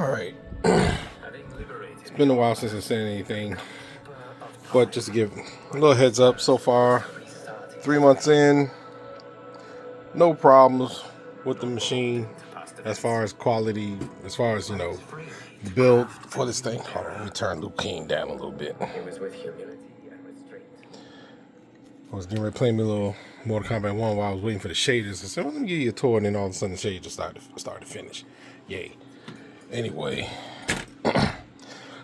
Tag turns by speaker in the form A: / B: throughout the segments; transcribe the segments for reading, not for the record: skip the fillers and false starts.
A: Alright. It's been a while since I said anything, but just to give a little heads up, so far, 3 months in, no problems with the machine as far as quality, as far as, the build for this thing. Hold on, let me turn Luke King down a little bit. I was getting ready to play me a little Mortal Kombat 1 while I was waiting for the shaders. I said, well, let me give you a tour, and then all of a sudden the shaders just started to finish. Yay. Anyway,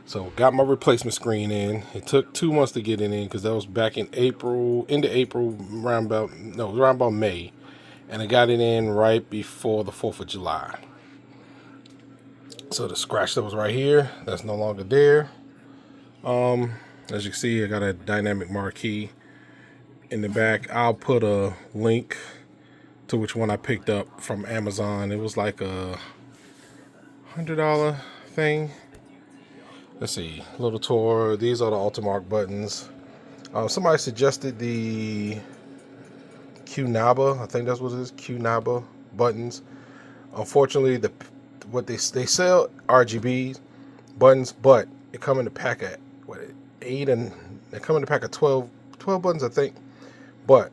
A: so got my replacement screen in. It took 2 months to get it in because that was back in April, into April, around about May. And I got it in right before the 4th of July. So the scratch that was right here, that's no longer there. As you can see, I got a dynamic marquee in the back. I'll put a link to which one I picked up from Amazon. It was like a $100 thing. Let's see, little tour. These are the Ultimark buttons. Somebody suggested the QNABA. I think that's what it is. QNABA buttons. Unfortunately, what they sell RGB buttons, but it come in a pack of 8, and they come in a pack of 12 buttons, I think. But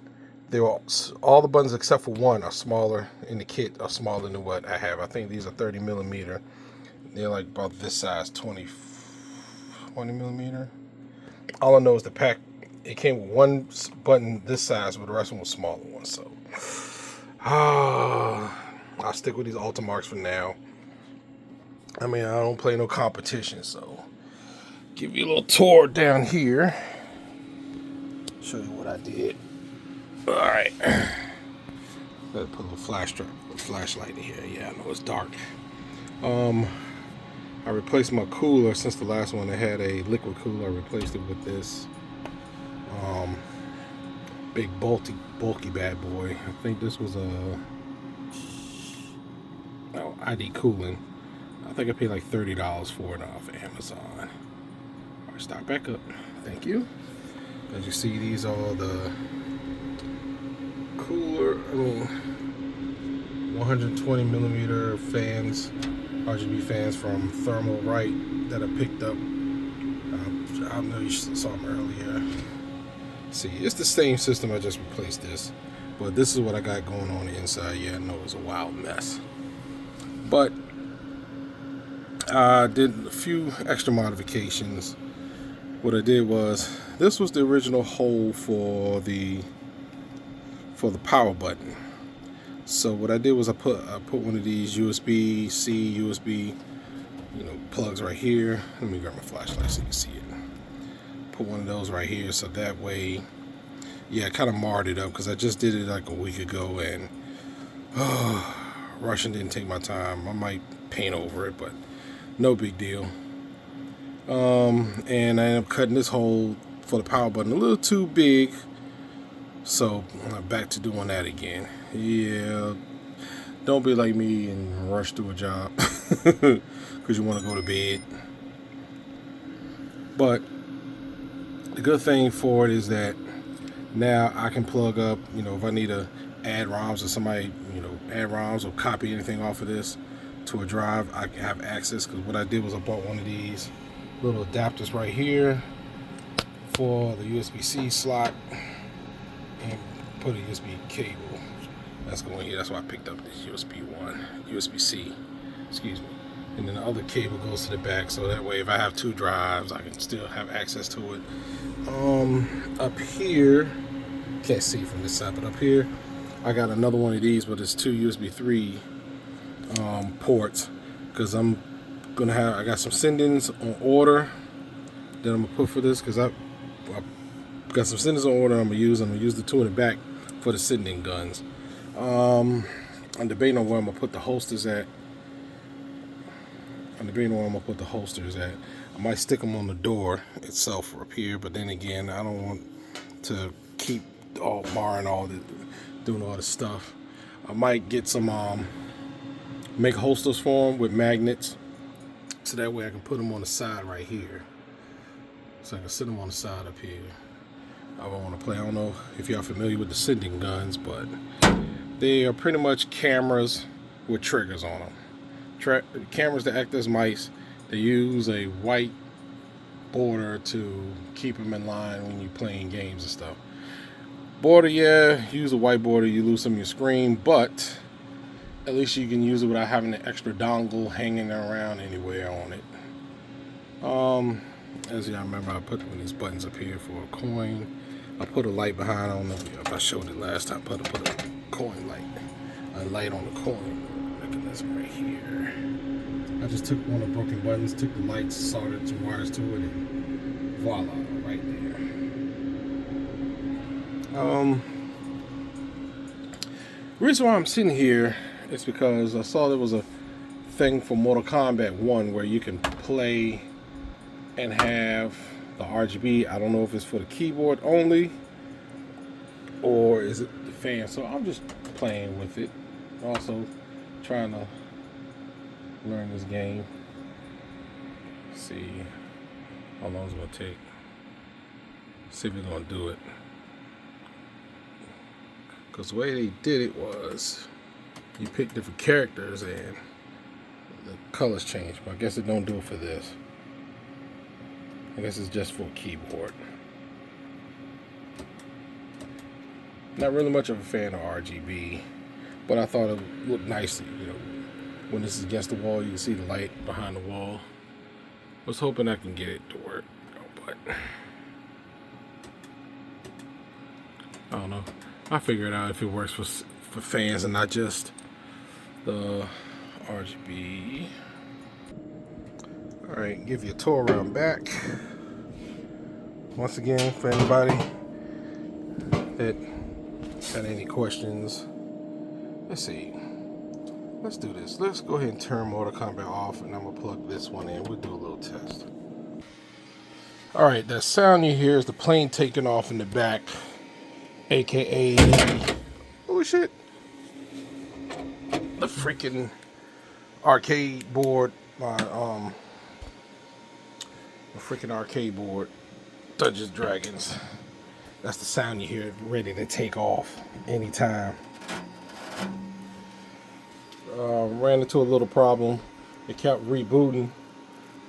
A: all the buttons except for one are smaller in the kit, are smaller than what I have. I think these are 30 millimeter. They're like about this size, 20 millimeter. All I know is the pack, it came with one button this size, but the rest of them was smaller ones. So I'll stick with these Ultimarks for now. I mean, I don't play no competition, so give you a little tour down here. Show you what I did. All right. Gotta put a little flashlight in here. Yeah, I know it's dark. I replaced my cooler since the last one. I had a liquid cooler. I replaced it with this big bulky bad boy. I think this was ID Cooling. I think I paid like $30 for it off Amazon. All right, start back up. Thank you. As you see, these are the cooler, 120 millimeter fans, RGB fans from Thermalright that I picked up. I know you saw them earlier. See, it's the same system. I just replaced this, but this is what I got going on the inside. Yeah, I know it's a wild mess, but I did a few extra modifications. What I did was, this was the original hole for the power button. So what I did was I put one of these USB-C, USB, plugs right here. Let me grab my flashlight so you can see it. Put one of those right here, so that way, yeah, I kind of marred it up because I just did it like a week ago, and rushing didn't take my time. I might paint over it, but no big deal. And I ended up cutting this hole for the power button a little too big, so I'm back to doing that again. Yeah, don't be like me and rush through a job because you want to go to bed. But the good thing for it is that now I can plug up, if I need to add ROMs or somebody, add ROMs or copy anything off of this to a drive, I can have access. Because what I did was I bought one of these little adapters right here for the USB-C slot and put a USB cable that's going here. That's why I picked up this USB-C, excuse me. And then the other cable goes to the back, so that way if I have 2 drives, I can still have access to it. Up here, can't see from this side, but up here, I got another one of these, but it's 2 USB 3 ports, because I got some send-ins on order that I'm gonna put for this, because I got some send-ins on order I'm gonna use the 2 in the back for the send-in guns. I'm debating on where I'm gonna put the holsters at. I might stick them on the door itself up here, but then again, I don't want to keep marring doing all this stuff. I might get some make holsters for them with magnets, so that way I can put them on the side right here. So I can sit them on the side up here. I want to play. I don't know if y'all familiar with the sending guns, but they are pretty much cameras with triggers on them. cameras that act as mice, they use a white border to keep them in line when you're playing games and stuff. Border, yeah, use a white border, you lose some of your screen, but at least you can use it without having an extra dongle hanging around anywhere on it. As y'all remember, I put one of these buttons up here for a coin. I put a light behind. I don't know if I showed it last time. Put a coin light, a light on the coin mechanism right here. I just took one of the broken buttons, took the lights, soldered some wires to it, and voila, right there. The reason why I'm sitting here is because I saw there was a thing for Mortal Kombat 1 where you can play and have the RGB. I don't know if it's for the keyboard only or is it the fan. So I'm just playing with it. Also trying to learn this game. See how long it's gonna take. See if we're gonna do it. Because the way they did it was you pick different characters and the colors change. But I guess it don't do it for this. I guess it's just for a keyboard. Not really much of a fan of RGB, but I thought it looked nice, you know, when this is against the wall, you can see the light behind the wall. I was hoping I can get it to work, but I don't know. I'll figure it out if it works for fans and not just the RGB. Alright, give you a tour around back. Once again, for anybody that had any questions, let's see. Let's do this. Let's go ahead and turn Mortal Kombat off, and I'm going to plug this one in. We'll do a little test. Alright, that sound you hear is the plane taking off in the back, aka oh shit, the freaking arcade board, my freaking arcade board, Dungeons & Dragons. That's the sound you hear, ready to take off anytime. Ran into a little problem. It kept rebooting,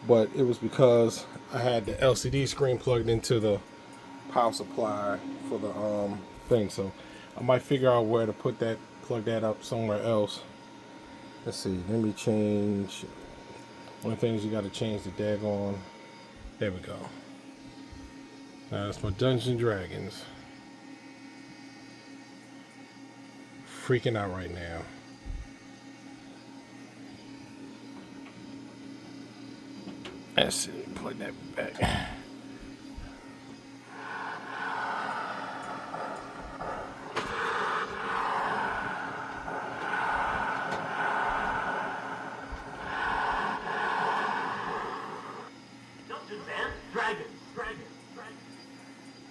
A: but it was because I had the LCD screen plugged into the power supply for the thing. So I might figure out where to put that, plug that up somewhere else. Let's see. Let me change. One of the things you got to change the daggone. There we go. Now that's my Dungeons & Dragons. Freaking out right now. Let's see, plug that back.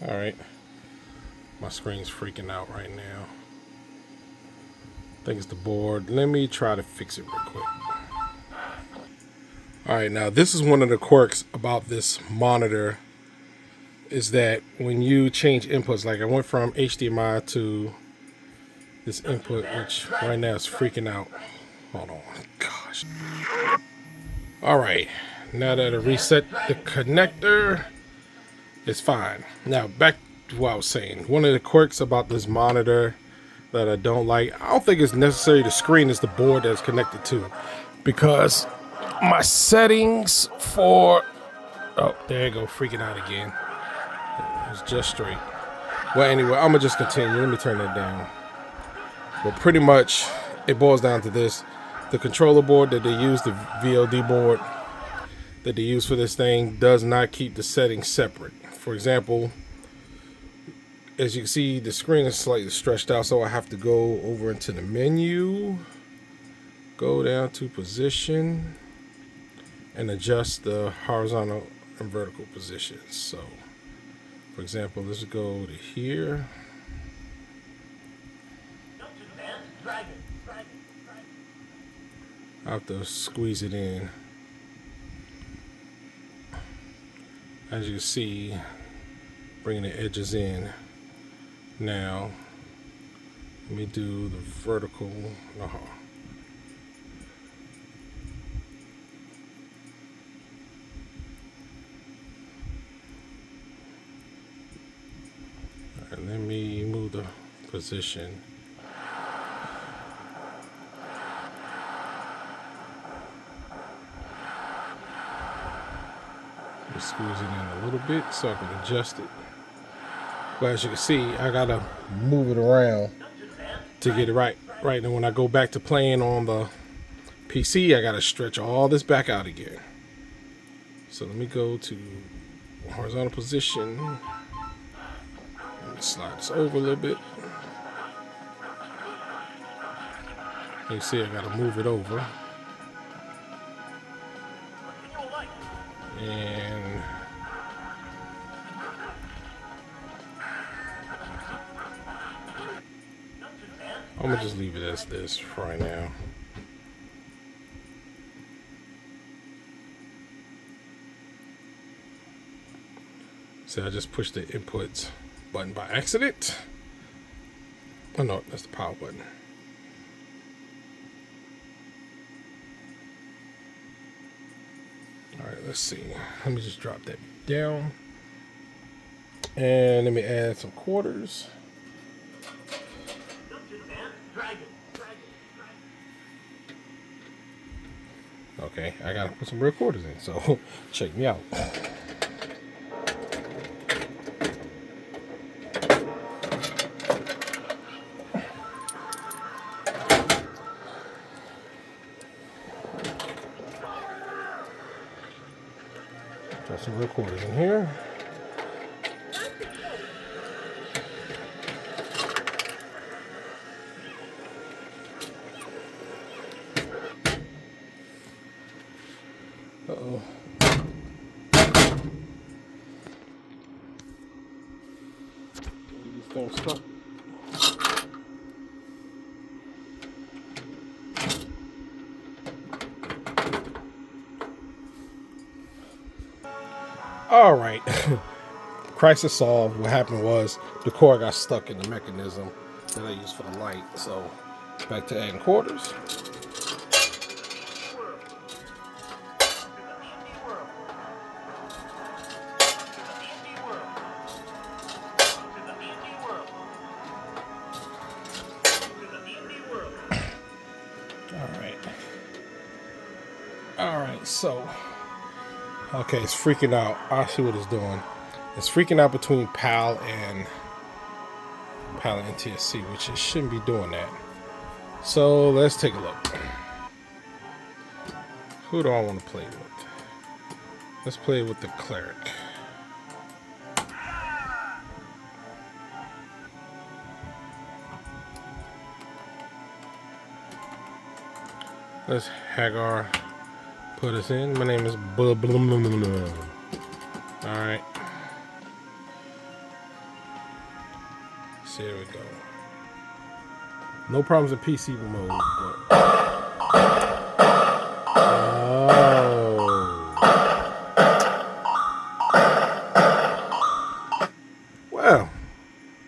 A: All right, my screen's freaking out right now. I think it's the board. Let me try to fix it real quick. All right, now this is one of the quirks about this monitor is that when you change inputs, like I went from HDMI to this input, which right now is freaking out. Hold on, gosh. All right, now that I reset the connector, it's fine. Now back to what I was saying. One of the quirks about this monitor that I don't like, I don't think it's necessarily the screen, it's the board that's connected to it. Because my settings for, oh, there you go, freaking out again. It's just straight. Well, anyway, I'm gonna just continue. Let me turn that down. But pretty much, it boils down to this. The controller board that they use, the VLD board that they use for this thing, does not keep the settings separate. For example, as you can see, the screen is slightly stretched out, so I have to go over into the menu, go down to position, and adjust the horizontal and vertical positions. So, for example, let's go to here. I have to squeeze it in. As you can see, bringing the edges in. Now, let me do the vertical. the position. Just squeeze it in a little bit so I can adjust it. But as you can see, I gotta move it around to get it right. Right now, when I go back to playing on the PC, I gotta stretch all this back out again. So let me go to horizontal position. Let me slide this over a little bit. You see, I gotta move it over. And I'm gonna just leave it as this for right now. So I just pushed the inputs button by accident. Oh no, that's the power button. All right, let's see. Let me just drop that down. And let me add some quarters. Okay, I gotta put some real quarters in, so check me out. Got some real quarters in here. Uh-oh. These things stuck. All right. Crisis solved. What happened was the cord got stuck in the mechanism that I use for the light. So back to adding quarters. All right, so okay, it's freaking out. I see what it's doing. It's freaking out between PAL and NTSC, which it shouldn't be doing that. So let's take a look. Who do I want to play with? Let's play with the Cleric. Let's Hagar put us in. My name is blah, blah, blah, blah, blah. All right. So here we go. No problems in PC mode. But... Oh. Well,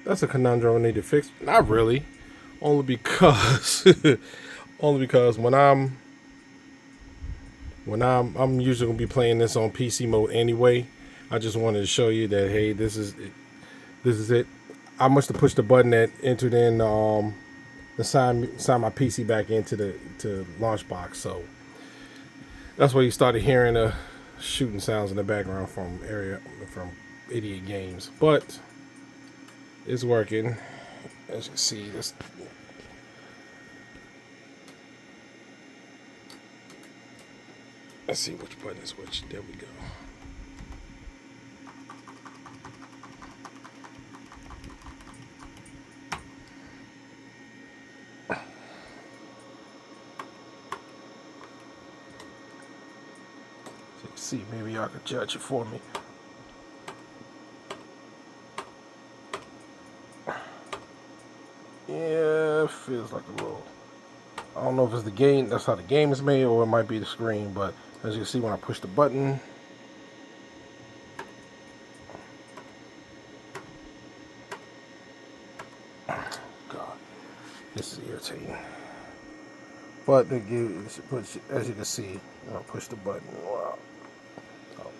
A: that's a conundrum I need to fix. Not really. Only because when I'm usually gonna be playing this on PC mode anyway. I just wanted to show you that, hey, this is it. I must have pushed the button that entered in to sign my PC back into the launch box. So that's why you started hearing the shooting sounds in the background from Idiot Games. But it's working. As you can see, this. Let's see which button is which. There we go. So you can see, maybe y'all can judge it for me. Yeah, it feels like a little. I don't know if it's the game, that's how the game is made, or it might be the screen, but as you can see when I push the button, God, this is irritating. But as you can see, when I push the button, wow. Oh.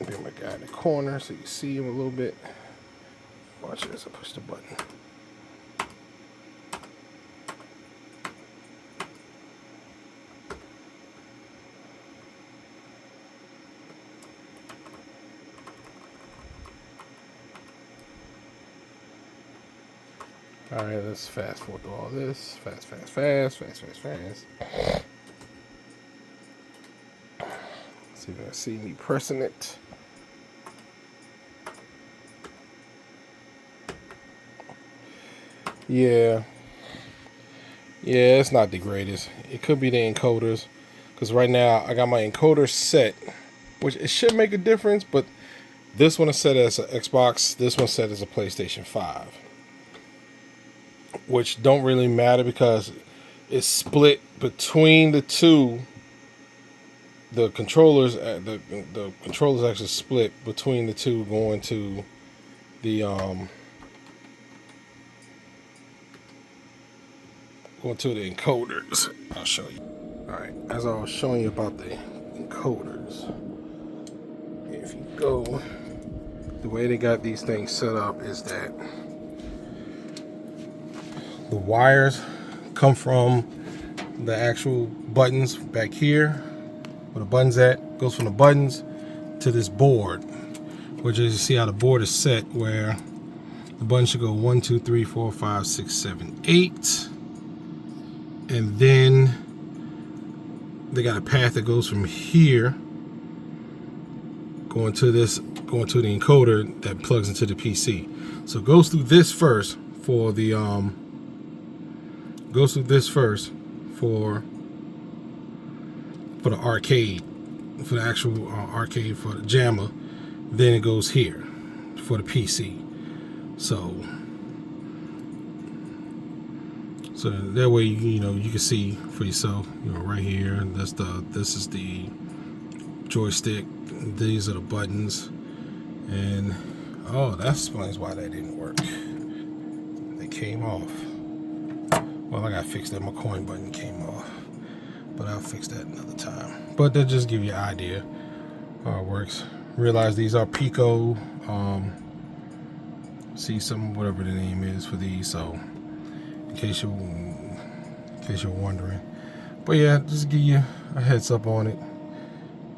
A: Be my guy in the corner so you can see him a little bit. Watch this, I push the button. All right, let's fast forward through all this. Fast. See if you can see me pressing it. Yeah, it's not the greatest. It could be the encoders, because right now I got my encoder set, which it should make a difference, but this one is set as an Xbox, this one's set as a PlayStation 5. Which don't really matter because it's split between the two. The controllers, the controllers actually split between the two, going to the encoders. I'll show you. All right, as I was showing you about the encoders, if you go, the way they got these things set up is that the wires come from the actual buttons back here, where the buttons at, goes from the buttons to this board, which is, you see how the board is set, where the buttons should go 1, 2, 3, 4, 5, 6, 7, 8, and then they got a path that goes from here going to the encoder that plugs into the PC. So it goes through this first for the for the arcade, for the actual arcade, for the JAMMA. Then it goes here for the PC. So that way you can see for yourself. Right here. This is the joystick. These are the buttons, and oh, that explains why that didn't work. They came off. Well, I gotta fix that. My coin button came off, but I'll fix that another time. But they'll just give you an idea how it works. Realize these are Pico. See some, whatever the name is for these. So in case you're wondering. But yeah, just give you a heads up on it.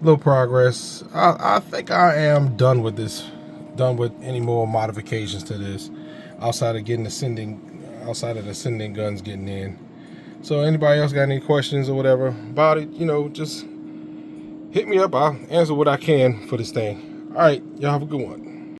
A: Little progress. I think I am done with this. Done with any more modifications to this, outside of the sending guns getting in. So anybody else got any questions or whatever about it, just hit me up. I'll answer what I can for this thing. All right, y'all have a good one.